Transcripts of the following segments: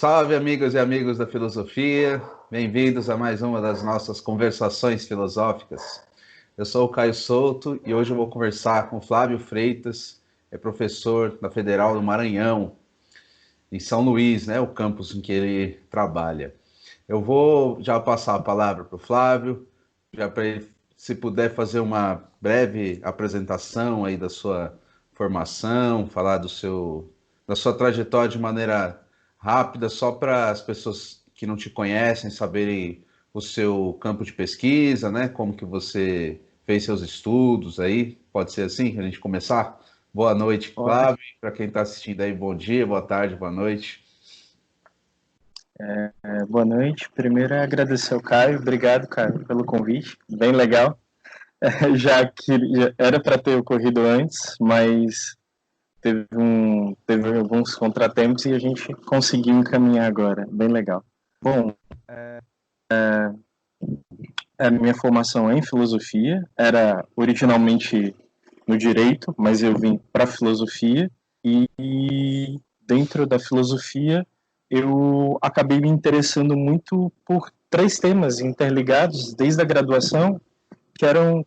Salve, amigas e amigos da filosofia. Bem-vindos a mais uma das nossas conversações filosóficas. Eu sou o Caio Souto e hoje eu vou conversar com Flávio Freitas, é professor da Federal do Maranhão, em São Luís, né, o campus em que ele trabalha. Eu vou já passar a palavra para o Flávio, já para ele, se puder fazer uma breve apresentação aí da sua formação, falar da sua trajetória de maneira rápida, só para as pessoas que não te conhecem saberem o seu campo de pesquisa, né? Como que você fez seus estudos aí. Pode ser assim, a gente começar? Boa noite, Olha, Flávio. Para quem está assistindo aí, bom dia, boa tarde, boa noite. boa noite. Primeiro é agradecer ao Caio. Obrigado, Caio, pelo convite. Bem legal. Já era para ter ocorrido antes, mas teve alguns contratempos e a gente conseguiu encaminhar agora. Bem legal. Bom, a minha formação é em filosofia. Era originalmente no direito, mas eu vim para a filosofia e dentro da filosofia eu acabei me interessando muito por três temas interligados desde a graduação,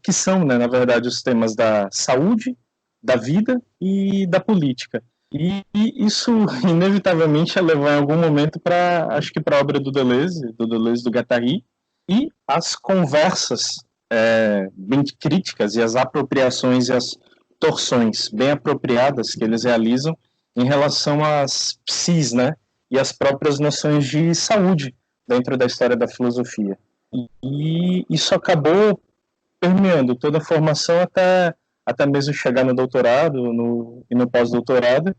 que são, né, na verdade, os temas da saúde, da vida e da política. E isso inevitavelmente ia levar em algum momento para, acho que para a obra do Deleuze do Guattari, e as conversas bem críticas e as apropriações e as torções bem apropriadas que eles realizam em relação às psis, né, e as próprias noções de saúde dentro da história da filosofia. E isso acabou permeando toda a formação até mesmo chegar no doutorado e no pós-doutorado,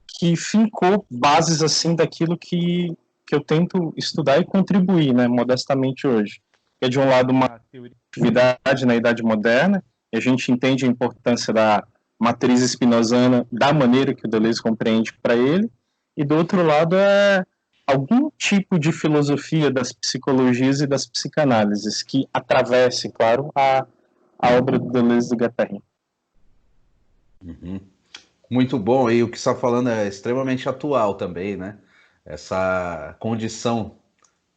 que fincou bases assim daquilo que eu tento estudar e contribuir, né, modestamente hoje. É de um lado uma teoria da atividade na Idade Moderna, e a gente entende a importância da matriz spinozana da maneira que o Deleuze compreende para ele, e do outro lado é algum tipo de filosofia das psicologias e das psicanálises que atravesse, claro, a obra do Deleuze do Guattari. Uhum. Muito bom, e o que você está falando é extremamente atual também, né? Essa condição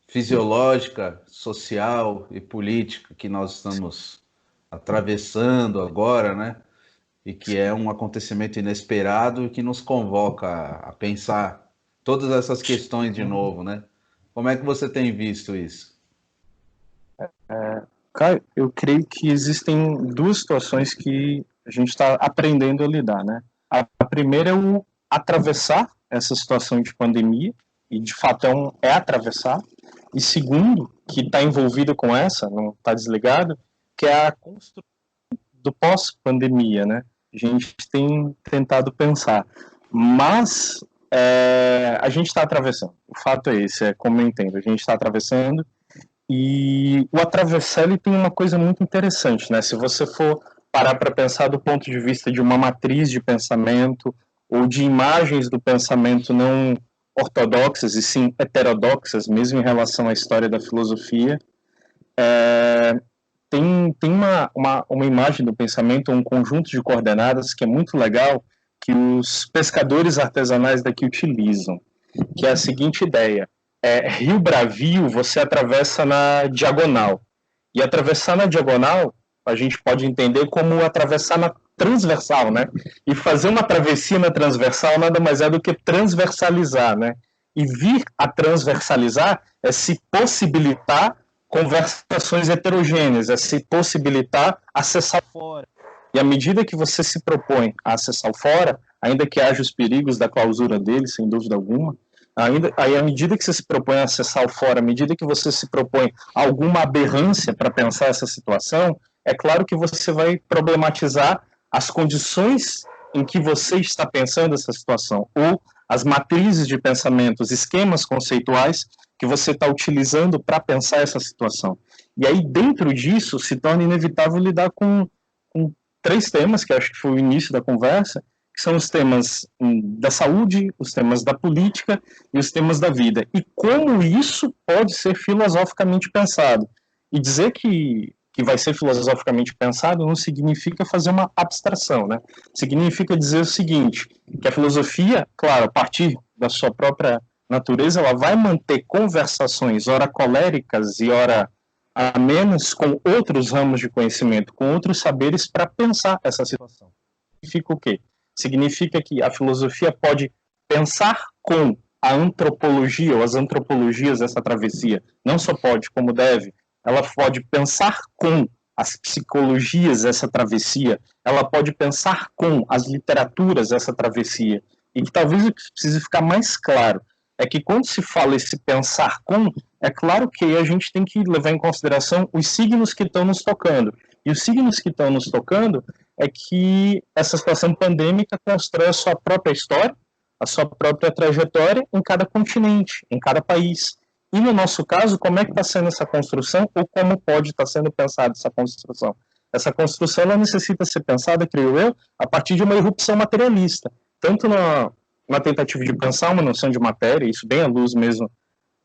fisiológica, social e política que nós estamos atravessando agora, né? E que é um acontecimento inesperado e que nos convoca a pensar todas essas questões de novo, né? Como é que você tem visto isso? Cara, eu creio que existem duas situações que a gente está aprendendo a lidar, né? A primeira é o atravessar essa situação de pandemia, e de fato é atravessar. E segundo, que está envolvido com essa, não está desligado, que é a construção do pós-pandemia, né? A gente tem tentado pensar. Mas a gente está atravessando. O fato é esse, é como eu entendo. A gente está atravessando e o atravessar ele tem uma coisa muito interessante, né? Se você for parar para pensar do ponto de vista de uma matriz de pensamento ou de imagens do pensamento não ortodoxas e sim heterodoxas, mesmo em relação à história da filosofia, tem uma imagem do pensamento, um conjunto de coordenadas que é muito legal, que os pescadores artesanais daqui utilizam, que é a seguinte ideia: Rio Bravio você atravessa na diagonal, e atravessar na diagonal a gente pode entender como atravessar na transversal, né? E fazer uma travessia na transversal nada mais é do que transversalizar, né? E vir a transversalizar é se possibilitar conversações heterogêneas, é se possibilitar acessar fora. E à medida que você se propõe a acessar o fora, ainda que haja os perigos da clausura dele, sem dúvida alguma, aí à medida que você se propõe a acessar o fora, à medida que você se propõe alguma aberrância para pensar essa situação, é claro que você vai problematizar as condições em que você está pensando essa situação, ou as matrizes de pensamento, os esquemas conceituais que você está utilizando para pensar essa situação. E aí, dentro disso, se torna inevitável lidar com três temas, que acho que foi o início da conversa, que são os temas da saúde, os temas da política e os temas da vida. E como isso pode ser filosoficamente pensado. E dizer que vai ser filosoficamente pensado não significa fazer uma abstração, né? Significa dizer o seguinte, que a filosofia, claro, a partir da sua própria natureza ela vai manter conversações, ora coléricas e ora amenas, com outros ramos de conhecimento, com outros saberes para pensar essa situação. Significa o quê? Significa que a filosofia pode pensar com a antropologia ou as antropologias dessa travessia. Não só pode, como deve. Ela pode pensar com as psicologias dessa travessia. Ela pode pensar com as literaturas dessa travessia. E que talvez o que precise ficar mais claro é que quando se fala esse pensar com, é claro que a gente tem que levar em consideração os signos que estão nos tocando. E os signos que estão nos tocando é que essa situação pandêmica constrói a sua própria história, a sua própria trajetória em cada continente, em cada país. E no nosso caso, como é que está sendo essa construção ou como pode estar sendo pensada essa construção? Essa construção ela necessita ser pensada, creio eu, a partir de uma irrupção materialista. Tanto na tentativa de pensar uma noção de matéria, isso bem à luz mesmo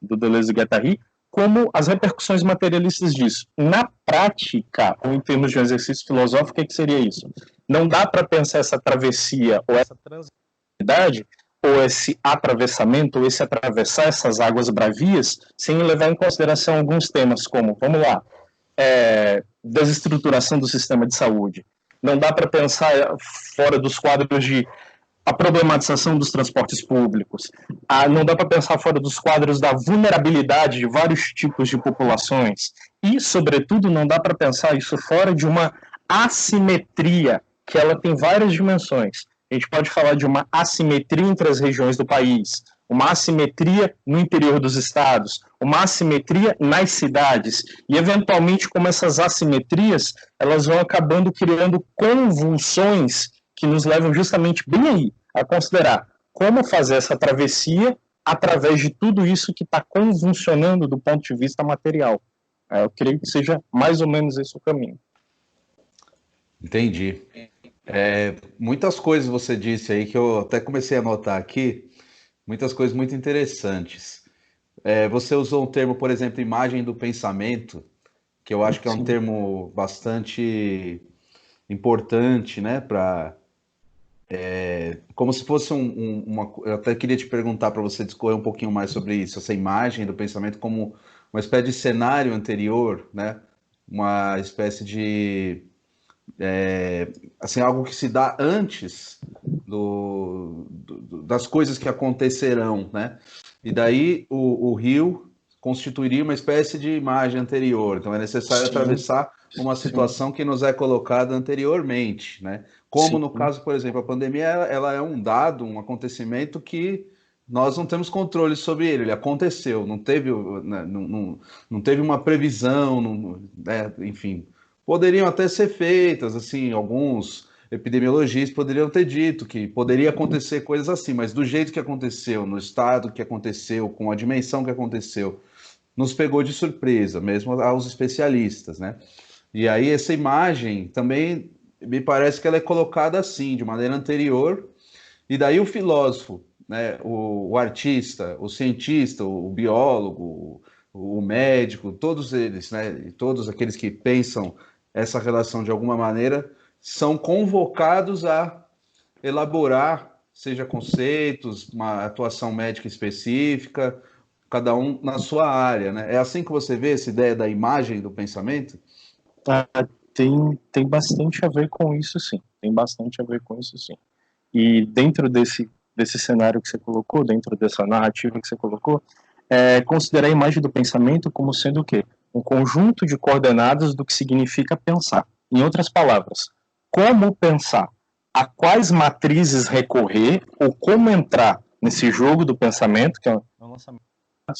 do Deleuze e Guattari, como as repercussões materialistas disso. Na prática, ou em termos de um exercício filosófico, o que seria isso? Não dá para pensar essa travessia ou essa transitoriedade, ou esse atravessamento, ou esse atravessar essas águas bravias, sem levar em consideração alguns temas como, vamos lá, desestruturação do sistema de saúde. Não dá para pensar fora dos quadros de a problematização dos transportes públicos. Não dá para pensar fora dos quadros da vulnerabilidade de vários tipos de populações. E, sobretudo, não dá para pensar isso fora de uma assimetria, que ela tem várias dimensões. A gente pode falar de uma assimetria entre as regiões do país, uma assimetria no interior dos estados, uma assimetria nas cidades. E, eventualmente, como essas assimetrias, elas vão acabando criando convulsões que nos levam justamente bem aí a considerar como fazer essa travessia através de tudo isso que está convulsionando do ponto de vista material. Eu creio que seja mais ou menos esse o caminho. Entendi. Muitas coisas você disse aí que eu até comecei a notar aqui, muitas coisas muito interessantes. Você usou um termo, por exemplo, imagem do pensamento, que eu acho que é um termo bastante importante, né, como se fosse eu até queria te perguntar para você discorrer um pouquinho mais sobre isso, essa imagem do pensamento como uma espécie de cenário anterior, né? Uma espécie de assim, algo que se dá antes das coisas que acontecerão, né? E daí o rio constituiria uma espécie de imagem anterior, então é necessário atravessar uma situação que nos é colocada anteriormente, né? Como no caso, por exemplo, a pandemia, ela é um dado, um acontecimento que nós não temos controle sobre ele aconteceu, não teve uma previsão, enfim, poderiam até ser feitas, assim, alguns epidemiologistas poderiam ter dito que poderia acontecer coisas assim, mas do jeito que aconteceu, no estado que aconteceu, com a dimensão que aconteceu, nos pegou de surpresa, mesmo aos especialistas, né? E aí essa imagem também me parece que ela é colocada assim, de maneira anterior, e daí o filósofo, né, o artista, o cientista, o biólogo, o médico, todos eles, né, todos aqueles que pensam essa relação de alguma maneira, são convocados a elaborar, seja conceitos, uma atuação médica específica, cada um na sua área, né? É assim que você vê essa ideia da imagem do pensamento? Tem bastante a ver com isso, sim. Tem bastante a ver com isso, sim. E dentro desse cenário que você colocou, dentro dessa narrativa que você colocou, considerar a imagem do pensamento como sendo o quê? Um conjunto de coordenadas do que significa pensar. Em outras palavras, como pensar, a quais matrizes recorrer ou como entrar nesse jogo do pensamento, que é um lançamento,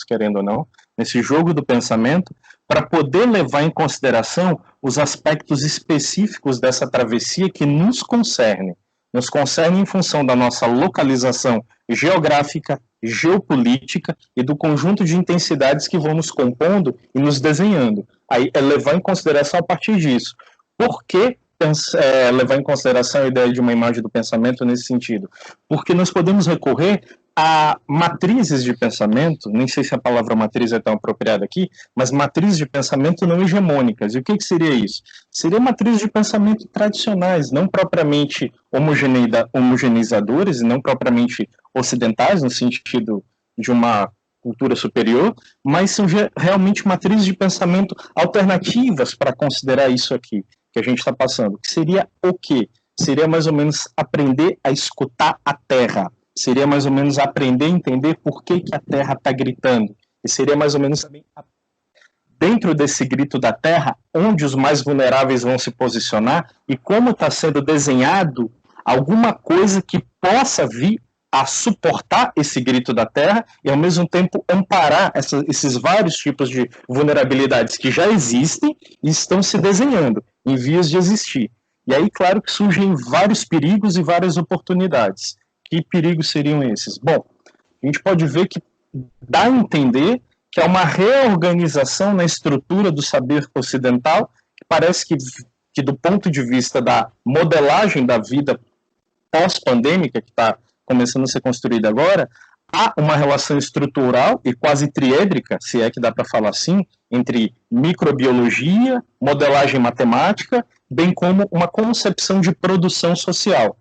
querendo ou não, nesse jogo do pensamento, para poder levar em consideração os aspectos específicos dessa travessia que nos concerne. Nos concerne em função da nossa localização geográfica, geopolítica e do conjunto de intensidades que vão nos compondo e nos desenhando. Aí é levar em consideração a partir disso. Por que levar em consideração a ideia de uma imagem do pensamento nesse sentido? Porque nós podemos recorrer a matrizes de pensamento, nem sei se a palavra matriz é tão apropriada aqui, mas matrizes de pensamento não hegemônicas. E o que seria isso? Seria matrizes de pensamento tradicionais, não propriamente homogeneizadores, não propriamente ocidentais, no sentido de uma cultura superior, mas são realmente matrizes de pensamento alternativas para considerar isso aqui que a gente está passando. Que seria o quê? Seria mais ou menos aprender a escutar a Terra. Seria mais ou menos aprender a entender por que a Terra está gritando. E seria mais ou menos também dentro desse grito da Terra, onde os mais vulneráveis vão se posicionar e como está sendo desenhado alguma coisa que possa vir a suportar esse grito da Terra e, ao mesmo tempo, amparar esses vários tipos de vulnerabilidades que já existem e estão se desenhando, em vias de existir. E aí, claro que surgem vários perigos e várias oportunidades. Que perigos seriam esses? Bom, a gente pode ver que dá a entender que é uma reorganização na estrutura do saber ocidental, que parece que do ponto de vista da modelagem da vida pós-pandêmica, que está começando a ser construída agora, há uma relação estrutural e quase triédrica, se é que dá para falar assim, entre microbiologia, modelagem matemática, bem como uma concepção de produção social.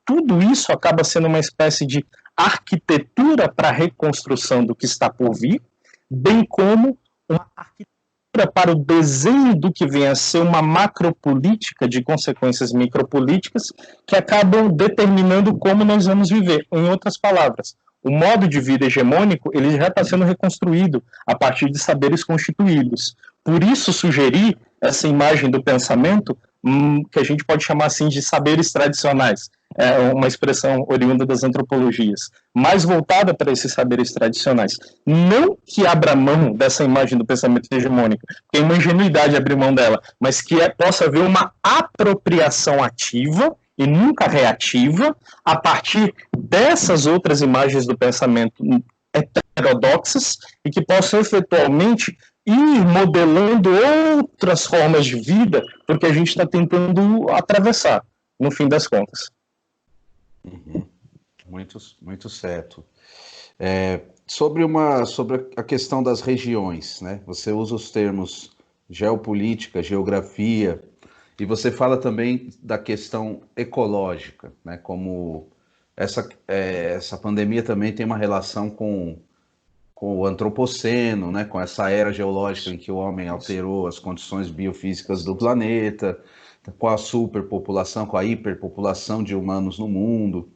Tudo isso acaba sendo uma espécie de arquitetura para a reconstrução do que está por vir, bem como uma arquitetura para o desenho do que vem a ser uma macropolítica de consequências micropolíticas que acabam determinando como nós vamos viver. Em outras palavras, o modo de vida hegemônico ele já está sendo reconstruído a partir de saberes constituídos. Por isso, sugerir essa imagem do pensamento que a gente pode chamar assim de saberes tradicionais, é uma expressão oriunda das antropologias, mais voltada para esses saberes tradicionais. Não que abra mão dessa imagem do pensamento hegemônico, tem uma ingenuidade abrir mão dela, mas que possa haver uma apropriação ativa e nunca reativa a partir dessas outras imagens do pensamento heterodoxas e que possam efetualmente ir modelando outras formas de vida, porque a gente está tentando atravessar, no fim das contas. Uhum. Muito certo. Sobre a questão das regiões, né? Você usa os termos geopolítica, geografia, e você fala também da questão ecológica, né? Como essa pandemia também tem uma relação com o antropoceno, né? Com essa era geológica em que o homem alterou as condições biofísicas do planeta, com a superpopulação, com a hiperpopulação de humanos no mundo.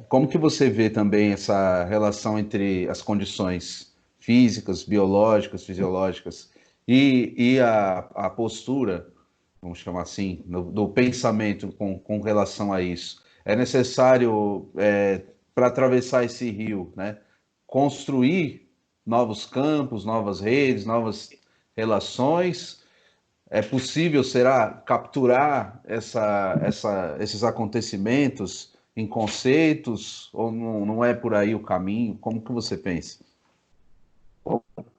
Como que você vê também essa relação entre as condições físicas, biológicas, fisiológicas e a postura, vamos chamar assim, do pensamento com relação a isso? É necessário, para atravessar esse rio, né, construir novos campos, novas redes, novas relações? É possível, será, capturar esses acontecimentos em conceitos, ou não é por aí o caminho? Como que você pensa?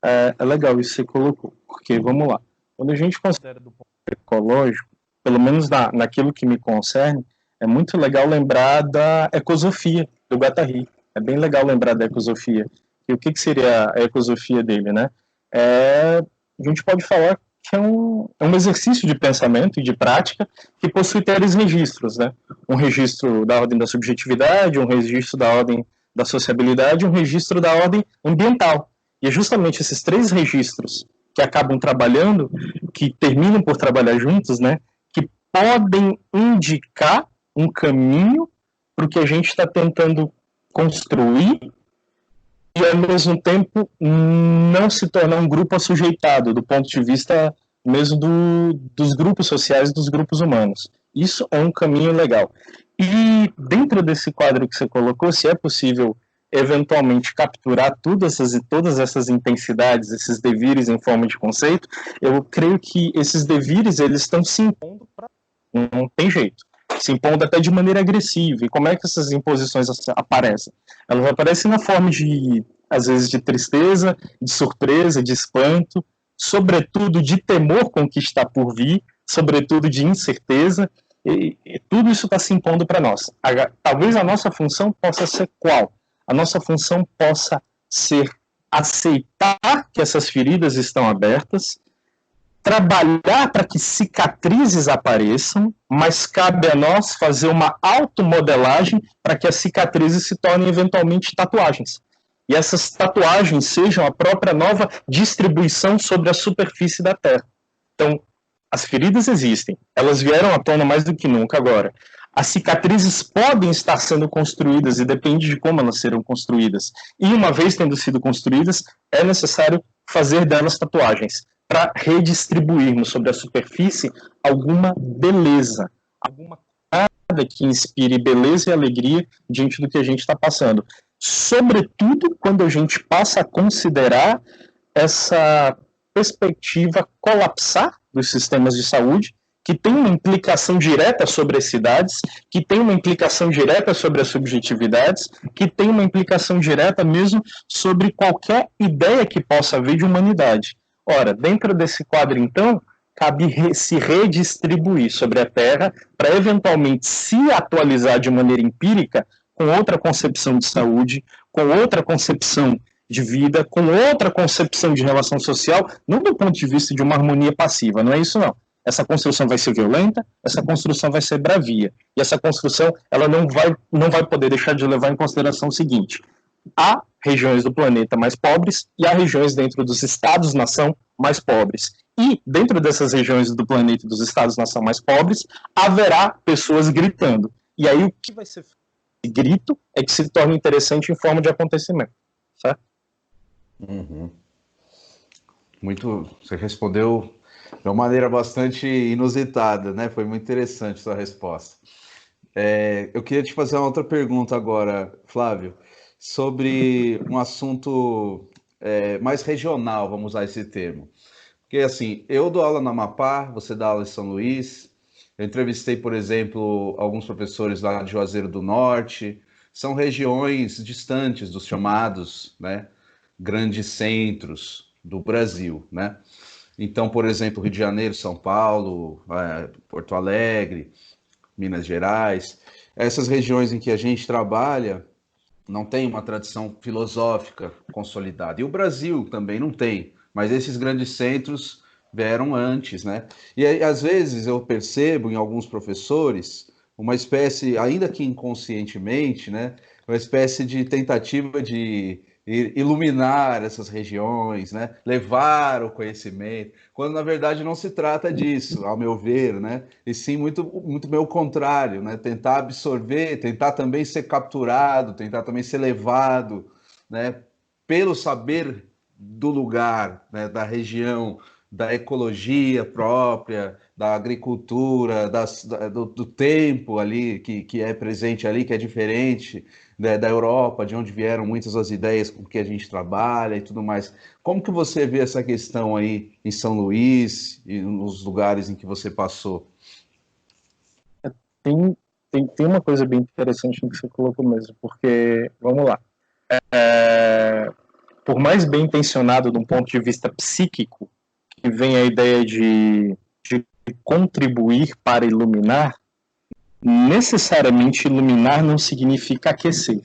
É legal isso que você colocou, porque, vamos lá, quando a gente considera do ponto ecológico, pelo menos naquilo que me concerne, é muito legal lembrar da ecosofia do Guattari. É bem legal lembrar da ecosofia. E o que seria a ecosofia dele, né? A gente pode falar que é um exercício de pensamento e de prática que possui 3 registros, né? Um registro da ordem da subjetividade, um registro da ordem da sociabilidade e um registro da ordem ambiental. E é justamente esses 3 registros que acabam trabalhando, que terminam por trabalhar juntos, né? Que podem indicar um caminho para o que a gente está tentando construir e, ao mesmo tempo, não se tornar um grupo assujeitado, do ponto de vista mesmo dos grupos sociais, dos grupos humanos. Isso é um caminho legal. E, dentro desse quadro que você colocou, se é possível, eventualmente, capturar todas essas intensidades, esses devires em forma de conceito, eu creio que esses devires, eles estão se impondo para... Não tem jeito. Se impondo até de maneira agressiva. E como é que essas imposições aparecem? Elas aparecem na forma de, às vezes, de tristeza, de surpresa, de espanto, sobretudo de temor com o que está por vir, sobretudo de incerteza, e tudo isso está se impondo para nós. Talvez a nossa função possa ser qual? A nossa função possa ser aceitar que essas feridas estão abertas, trabalhar para que cicatrizes apareçam, mas cabe a nós fazer uma automodelagem para que as cicatrizes se tornem eventualmente tatuagens. e essas tatuagens sejam a própria nova distribuição sobre a superfície da Terra. Então, as feridas existem, elas vieram à tona mais do que nunca agora. As cicatrizes podem estar sendo construídas e depende de como elas serão construídas. E uma vez tendo sido construídas, é necessário fazer delas tatuagens para redistribuirmos sobre a superfície alguma beleza, alguma coisa que inspire beleza e alegria diante do que a gente está passando. Sobretudo quando a gente passa a considerar essa perspectiva colapsar dos sistemas de saúde, que tem uma implicação direta sobre as cidades, que tem uma implicação direta sobre as subjetividades, que tem uma implicação direta mesmo sobre qualquer ideia que possa haver de humanidade. Ora, dentro desse quadro, então, cabe se redistribuir sobre a Terra para eventualmente se atualizar de maneira empírica com outra concepção de saúde, com outra concepção de vida, com outra concepção de relação social, não do ponto de vista de uma harmonia passiva, não é isso não. Essa construção vai ser violenta, essa construção vai ser bravia. E essa construção ela não vai poder deixar de levar em consideração o seguinte: há regiões do planeta mais pobres e há regiões dentro dos estados-nação mais pobres. E dentro dessas regiões do planeta e dos estados-nação mais pobres, haverá pessoas gritando. E aí o que vai ser feito? Grito é que se torna interessante em forma de acontecimento. Certo? Uhum. Você respondeu de uma maneira bastante inusitada, né? Foi muito interessante sua resposta. Eu queria te fazer uma outra pergunta agora, Flávio, sobre um assunto mais regional, vamos usar esse termo. Porque, assim, eu dou aula no Amapá, você dá aula em São Luís, eu entrevistei, por exemplo, alguns professores lá de Juazeiro do Norte, são regiões distantes dos chamados, né, grandes centros do Brasil, né? Então, por exemplo, Rio de Janeiro, São Paulo, Porto Alegre, Minas Gerais, essas regiões em que a gente trabalha não tem uma tradição filosófica consolidada. E o Brasil também não tem, mas esses grandes centros vieram antes, né? E aí, às vezes eu percebo em alguns professores uma espécie, ainda que inconscientemente, né, uma espécie de tentativa de iluminar essas regiões, né? Levar o conhecimento, quando na verdade não se trata disso, ao meu ver, né? E sim muito, muito pelo contrário, né? Tentar absorver, tentar também ser capturado, tentar também ser levado, né? Pelo saber do lugar, né? Da região, da ecologia própria, da agricultura, do tempo ali que é presente ali, que é diferente, né, da Europa, de onde vieram muitas das ideias com que a gente trabalha e tudo mais. Como que você vê essa questão aí em São Luís e nos lugares em que você passou? Tem uma coisa bem interessante no que você colocou mesmo, porque, vamos lá, por mais bem intencionado de um ponto de vista psíquico, que vem a ideia de contribuir para iluminar, necessariamente iluminar não significa aquecer,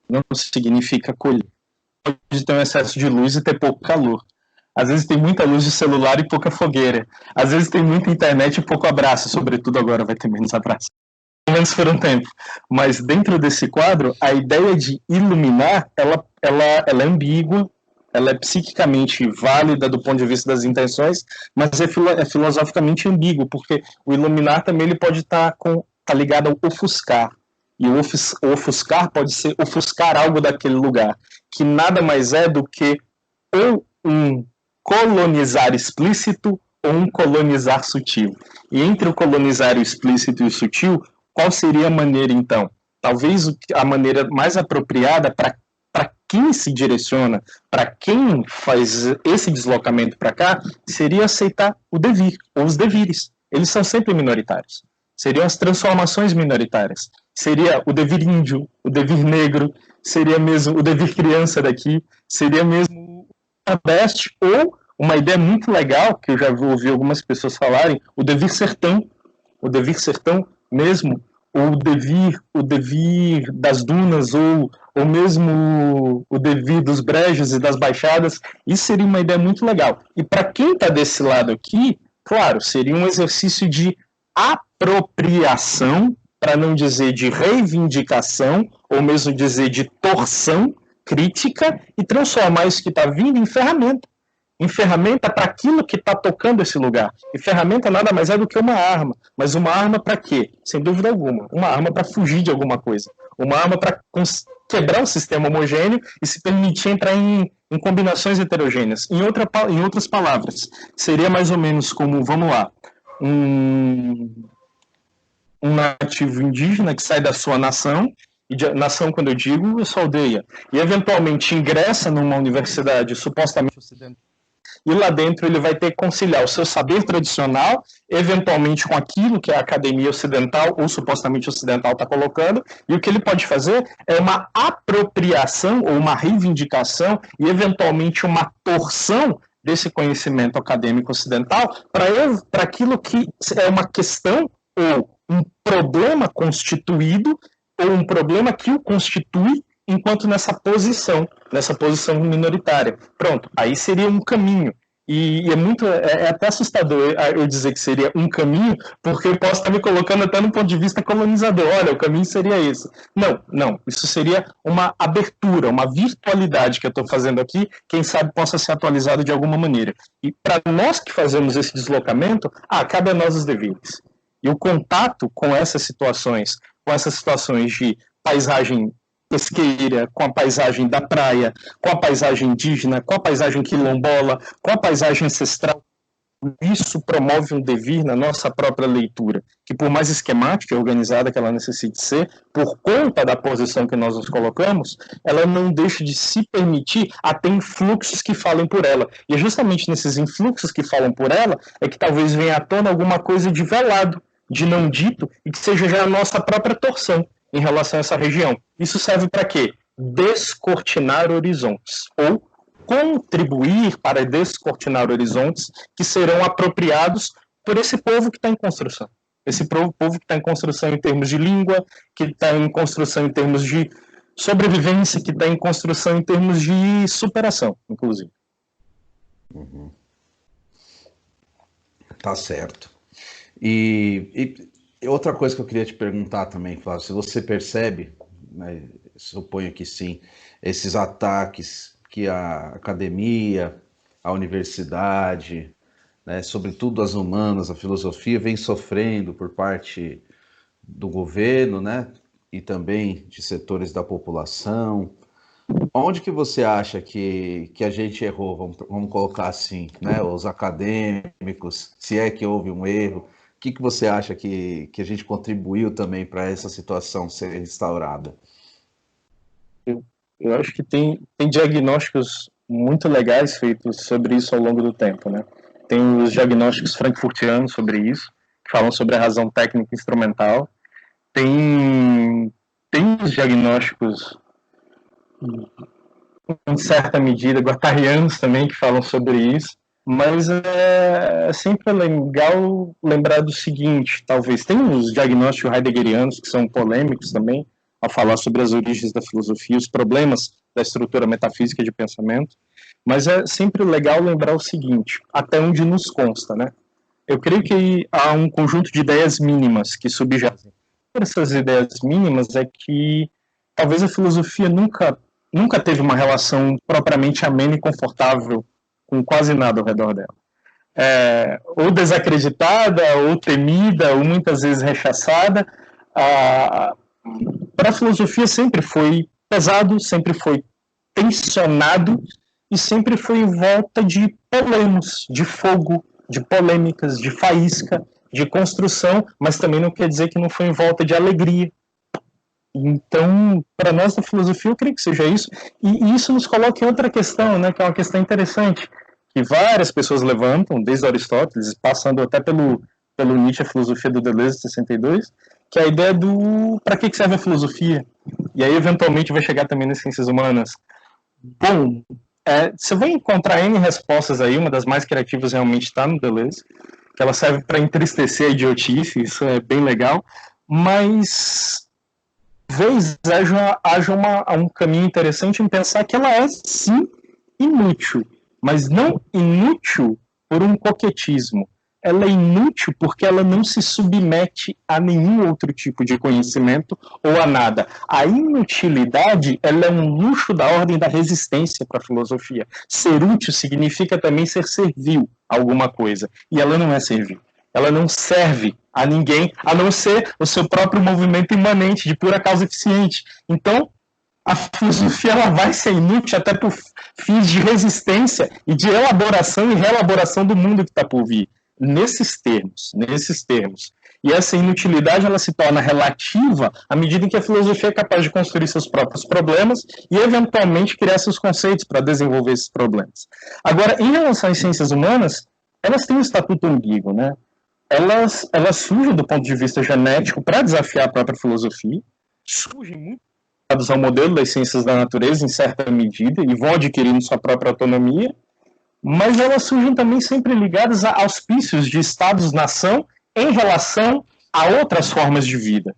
não significa colher. Pode ter um excesso de luz e ter pouco calor. Às vezes tem muita luz de celular e pouca fogueira. Às vezes tem muita internet e pouco abraço, sobretudo agora vai ter menos abraço. Pelo menos por um tempo. Mas dentro desse quadro, a ideia de iluminar, ela é ambígua, ela é psiquicamente válida do ponto de vista das intenções, mas é filosoficamente ambíguo, porque o iluminar também ele pode estar ligado ao ofuscar. E o ofuscar pode ser ofuscar algo daquele lugar, que nada mais é do que ou um colonizar explícito ou um colonizar sutil. E entre o colonizar o explícito e o sutil, qual seria a maneira, então? Talvez a maneira mais apropriada para quem se direciona, para quem faz esse deslocamento para cá, seria aceitar o devir, ou os devires. Eles são sempre minoritários. Seriam as transformações minoritárias. Seria o devir índio, o devir negro, seria mesmo o devir criança daqui, seria mesmo o Nordeste, ou uma ideia muito legal, que eu já ouvi algumas pessoas falarem, o devir sertão mesmo, o devir das dunas, ou mesmo o devir dos brejos e das baixadas, isso seria uma ideia muito legal. E para quem está desse lado aqui, claro, seria um exercício de apropriação, para não dizer de reivindicação, ou mesmo dizer de torção crítica e transformar isso que está vindo em ferramenta para aquilo que está tocando esse lugar. E ferramenta nada mais é do que uma arma. Mas uma arma para quê? Sem dúvida alguma. Uma arma para fugir de alguma coisa. Uma arma para quebrar um sistema homogêneo e se permitir entrar em combinações heterogêneas. Em outras palavras, seria mais ou menos como, vamos lá, um nativo indígena que sai da sua nação, e nação, quando eu digo, é sua aldeia, e eventualmente ingressa numa universidade supostamente ocidental, e lá dentro ele vai ter que conciliar o seu saber tradicional, eventualmente com aquilo que a academia ocidental, ou supostamente ocidental, está colocando, e o que ele pode fazer é uma apropriação, ou uma reivindicação, e eventualmente uma torção desse conhecimento acadêmico ocidental para aquilo que é uma questão, ou um problema constituído, ou um problema que o constitui, enquanto nessa posição minoritária. Pronto, aí seria um caminho. E é até assustador eu dizer que seria um caminho, porque eu posso estar me colocando até no ponto de vista colonizador. Olha, o caminho seria esse. Não, isso seria uma abertura, uma virtualidade que eu estou fazendo aqui, quem sabe possa ser atualizado de alguma maneira. E para nós que fazemos esse deslocamento, cabe a nós os deveres. E o contato com essas situações de paisagem pesqueira, com a paisagem da praia, com a paisagem indígena, com a paisagem quilombola, com a paisagem ancestral, isso promove um devir na nossa própria leitura, que por mais esquemática e organizada que ela necessite ser, por conta da posição que nós nos colocamos, ela não deixa de se permitir a ter influxos que falem por ela. E é justamente nesses influxos que falam por ela é que talvez venha à tona alguma coisa de velado, de não dito, e que seja já a nossa própria torção em relação a essa região. Isso serve para quê? Descortinar horizontes, ou contribuir para descortinar horizontes que serão apropriados por esse povo que está em construção. Esse povo que está em construção em termos de língua, que está em construção em termos de sobrevivência, que está em construção em termos de superação, inclusive. Uhum. Tá certo. E outra coisa que eu queria te perguntar também, Flávio, se você percebe, né, suponho que sim, esses ataques que a academia, a universidade, né, sobretudo as humanas, a filosofia, vem sofrendo por parte do governo, né, e também de setores da população. Onde que você acha que a gente errou, vamos colocar assim, né, os acadêmicos, se é que houve um erro? O que você acha que a gente contribuiu também para essa situação ser restaurada? Eu acho que tem diagnósticos muito legais feitos sobre isso ao longo do tempo, né? Tem os diagnósticos frankfurtianos sobre isso, que falam sobre a razão técnica e instrumental. Tem os diagnósticos, em certa medida, guattarianos também, que falam sobre isso. Mas é sempre legal lembrar do seguinte, talvez, tem os diagnósticos heideggerianos que são polêmicos também, ao falar sobre as origens da filosofia, os problemas da estrutura metafísica de pensamento, mas é sempre legal lembrar o seguinte, até onde nos consta, né? Eu creio que há um conjunto de ideias mínimas que subjazem. Essas ideias mínimas é que talvez a filosofia nunca teve uma relação propriamente amena e confortável com quase nada ao redor dela. Ou desacreditada, ou temida, ou muitas vezes rechaçada. Para a filosofia sempre foi pesado, sempre foi tensionado e sempre foi em volta de polemos, de fogo, de polêmicas, de faísca, de construção, mas também não quer dizer que não foi em volta de alegria. Então, para nós da filosofia, eu creio que seja isso. E isso nos coloca em outra questão, né, que é uma questão interessante, que várias pessoas levantam, desde Aristóteles, passando até pelo Nietzsche, a filosofia do Deleuze, de 62, que é a ideia do para que serve a filosofia. E aí, eventualmente, vai chegar também nas ciências humanas. Bom, você vai encontrar N respostas aí, uma das mais criativas realmente está no Deleuze, que ela serve para entristecer a idiotice, isso é bem legal, mas talvez haja um caminho interessante em pensar que ela é, sim, inútil, mas não inútil por um coquetismo, ela é inútil porque ela não se submete a nenhum outro tipo de conhecimento ou a nada. A inutilidade, ela é um luxo da ordem da resistência para a filosofia. Ser útil significa também ser servil a alguma coisa, e ela não é servil. Ela não serve a ninguém, a não ser o seu próprio movimento imanente, de pura causa eficiente. Então, a filosofia ela vai ser inútil até por fins de resistência e de elaboração e reelaboração do mundo que está por vir. Nesses termos. E essa inutilidade ela se torna relativa à medida em que a filosofia é capaz de construir seus próprios problemas e, eventualmente, criar seus conceitos para desenvolver esses problemas. Agora, em relação às ciências humanas, elas têm um estatuto ambíguo, né? Elas surgem do ponto de vista genético para desafiar a própria filosofia, surgem muito ligadas ao modelo das ciências da natureza, em certa medida, e vão adquirindo sua própria autonomia, mas elas surgem também sempre ligadas a auspícios de estados-nação em relação a outras formas de vida.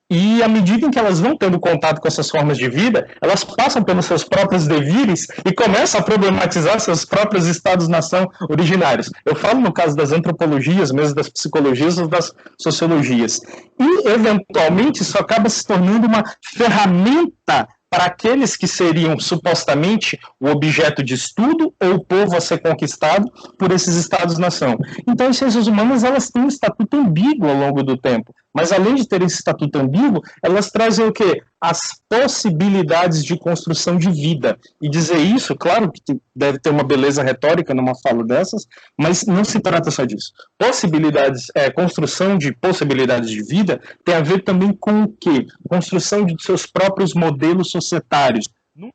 E à medida em que elas vão tendo contato com essas formas de vida, elas passam pelos seus próprios devires e começam a problematizar seus próprios estados-nação originários. Eu falo no caso das antropologias, mesmo das psicologias ou das sociologias. E, eventualmente, isso acaba se tornando uma ferramenta para aqueles que seriam supostamente o objeto de estudo ou o povo a ser conquistado por esses estados-nação. Então, as ciências humanas elas têm um estatuto ambíguo ao longo do tempo, mas além de ter esse estatuto ambíguo, elas trazem o quê? As possibilidades de construção de vida. E dizer isso, claro que deve ter uma beleza retórica numa fala dessas, mas não se trata só disso. Construção de possibilidades de vida tem a ver também com o quê? Construção de seus próprios modelos societários, não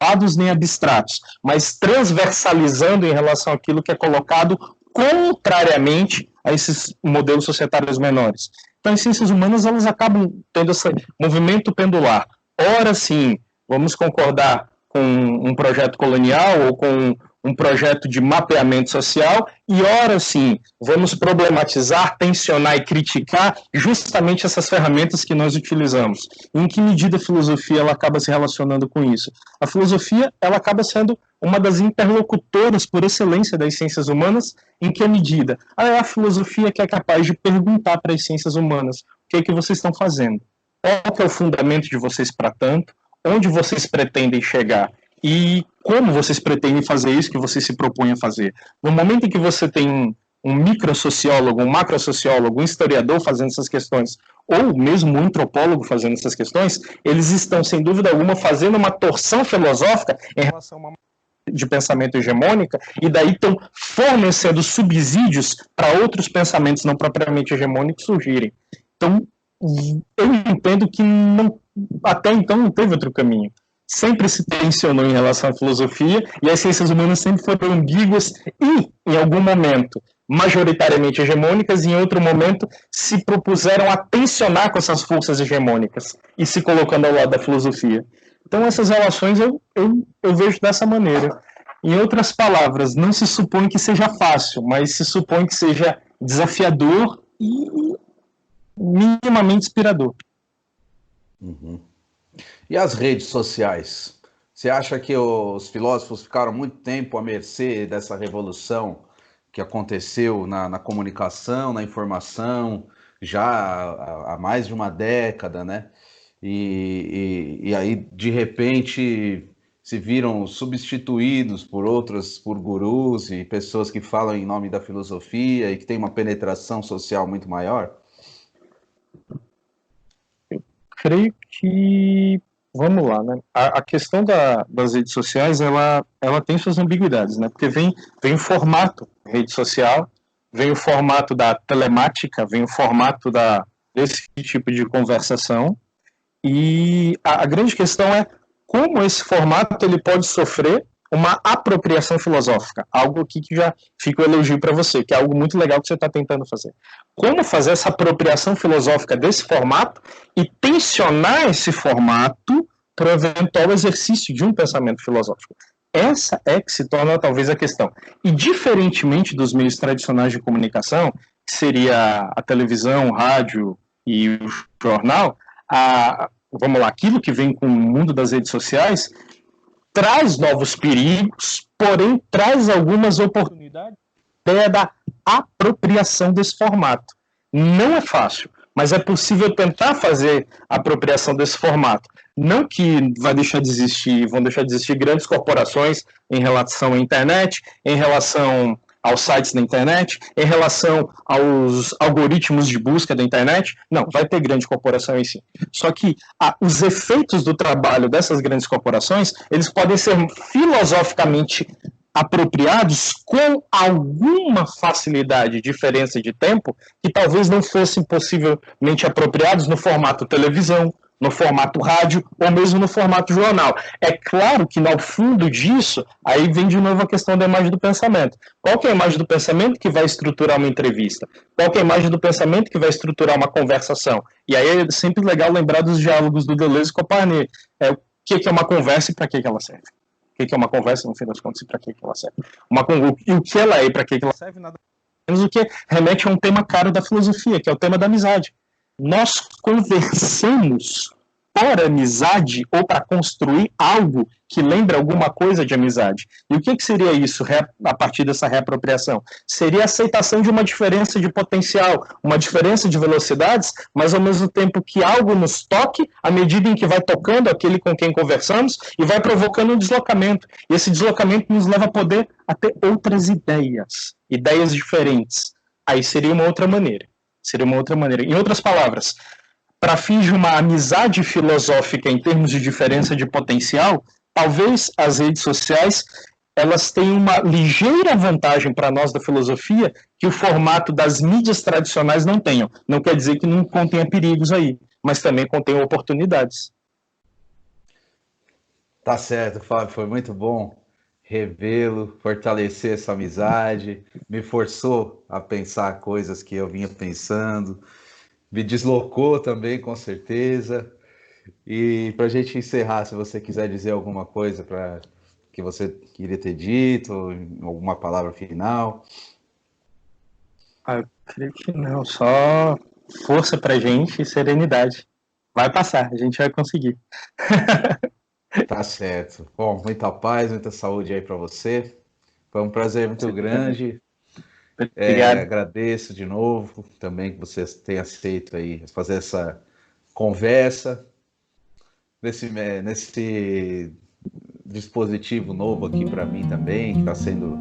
dados nem abstratos, mas transversalizando em relação àquilo que é colocado contrariamente a esses modelos societários menores. Então, as ciências humanas elas acabam tendo esse movimento pendular. Ora, sim, vamos concordar com um projeto colonial ou com um projeto de mapeamento social, e ora, sim, vamos problematizar, tensionar e criticar justamente essas ferramentas que nós utilizamos. Em que medida a filosofia ela acaba se relacionando com isso? A filosofia ela acaba sendo uma das interlocutoras por excelência das ciências humanas. Em que medida? É a filosofia que é capaz de perguntar para as ciências humanas o que é que vocês estão fazendo, qual que é o fundamento de vocês para tanto, onde vocês pretendem chegar e como vocês pretendem fazer isso que vocês se propõem a fazer. No momento em que você tem um microsociólogo, um macrosociólogo, um historiador fazendo essas questões, ou mesmo um antropólogo fazendo essas questões, eles estão, sem dúvida alguma, fazendo uma torção filosófica em relação a uma de pensamento hegemônica, e daí estão fornecendo subsídios para outros pensamentos não propriamente hegemônicos surgirem. Então, eu entendo que até então não teve outro caminho. Sempre se tensionou em relação à filosofia, e as ciências humanas sempre foram ambíguas e, em algum momento, majoritariamente hegemônicas, e em outro momento se propuseram a tensionar com essas forças hegemônicas e se colocando ao lado da filosofia. Então, essas relações eu vejo dessa maneira. Em outras palavras, não se supõe que seja fácil, mas se supõe que seja desafiador e minimamente inspirador. Uhum. E as redes sociais? Você acha que os filósofos ficaram muito tempo à mercê dessa revolução que aconteceu na comunicação, na informação, já há mais de uma década, né? E aí, de repente, se viram substituídos por gurus e pessoas que falam em nome da filosofia e que têm uma penetração social muito maior? Eu creio que, vamos lá, né? A questão das redes sociais, ela tem suas ambiguidades, né? Porque vem o formato rede social, vem o formato da telemática, vem o formato desse tipo de conversação. E a grande questão é como esse formato ele pode sofrer uma apropriação filosófica, algo aqui que já fica o elogio para você, que é algo muito legal que você está tentando fazer. Como fazer essa apropriação filosófica desse formato e tensionar esse formato para o eventual exercício de um pensamento filosófico? Essa é que se torna talvez a questão. E diferentemente dos meios tradicionais de comunicação, que seria a televisão, o rádio e o jornal, vamos lá, aquilo que vem com o mundo das redes sociais traz novos perigos, porém traz algumas oportunidades. A ideia da apropriação desse formato. Não é fácil, mas é possível tentar fazer a apropriação desse formato. Não que vão deixar de existir grandes corporações em relação à internet, em relação aos sites da internet, em relação aos algoritmos de busca da internet. Não, vai ter grande corporação em si. Só que os efeitos do trabalho dessas grandes corporações, eles podem ser filosoficamente apropriados com alguma facilidade, diferença de tempo, que talvez não fossem possivelmente apropriados no formato televisão, no formato rádio ou mesmo no formato jornal. É claro que, no fundo disso, aí vem de novo a questão da imagem do pensamento. Qual que é a imagem do pensamento que vai estruturar uma entrevista? Qual que é a imagem do pensamento que vai estruturar uma conversação? E aí é sempre legal lembrar dos diálogos do Deleuze com a Parnay. O que é uma conversa e para que ela serve? O que é uma conversa, no fim das contas, e para que ela serve? E o que ela é e para que ela serve, nada menos do que remete a um tema caro da filosofia, que é o tema da amizade. Nós conversamos por amizade ou para construir algo que lembra alguma coisa de amizade. E o que seria isso a partir dessa reapropriação? Seria a aceitação de uma diferença de potencial, uma diferença de velocidades, mas ao mesmo tempo que algo nos toque, à medida em que vai tocando aquele com quem conversamos e vai provocando um deslocamento. E esse deslocamento nos leva a poder a ter outras ideias diferentes. Aí seria uma outra maneira. Em outras palavras, para fins de uma amizade filosófica em termos de diferença de potencial, talvez as redes sociais elas tenham uma ligeira vantagem para nós da filosofia que o formato das mídias tradicionais não tenham. Não quer dizer que não contenha perigos aí, mas também contém oportunidades. Tá certo, Fábio, foi muito bom revê-lo, fortalecer essa amizade, me forçou a pensar coisas que eu vinha pensando, me deslocou também, com certeza. E para a gente encerrar, se você quiser dizer alguma coisa que você queria ter dito, alguma palavra final. Eu creio que não, só força pra gente e serenidade. Vai passar, a gente vai conseguir. Tá certo. Bom, muita paz, muita saúde aí para você. Foi um prazer muito grande. Agradeço de novo também que você tenha aceito aí fazer essa conversa nesse dispositivo novo aqui para mim também, que está sendo,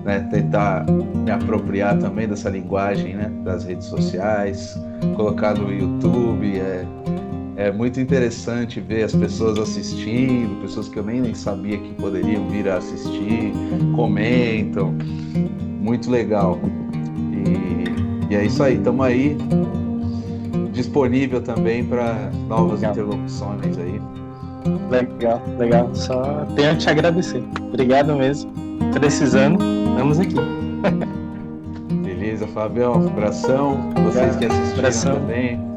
né, tentar me apropriar também dessa linguagem, né, das redes sociais, colocar no YouTube. É muito interessante ver as pessoas assistindo, pessoas que eu nem sabia que poderiam vir a assistir, comentam, muito legal. E é isso aí, estamos aí, disponível também para novas interlocuções aí. Legal, só tenho a te agradecer. Obrigado mesmo, precisando, estamos aqui. Beleza, Fabião, abração, vocês que assistiram também.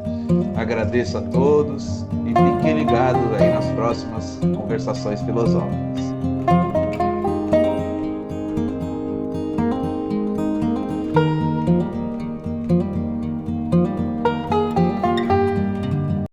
Agradeço a todos e fiquem ligados aí nas próximas conversações filosóficas.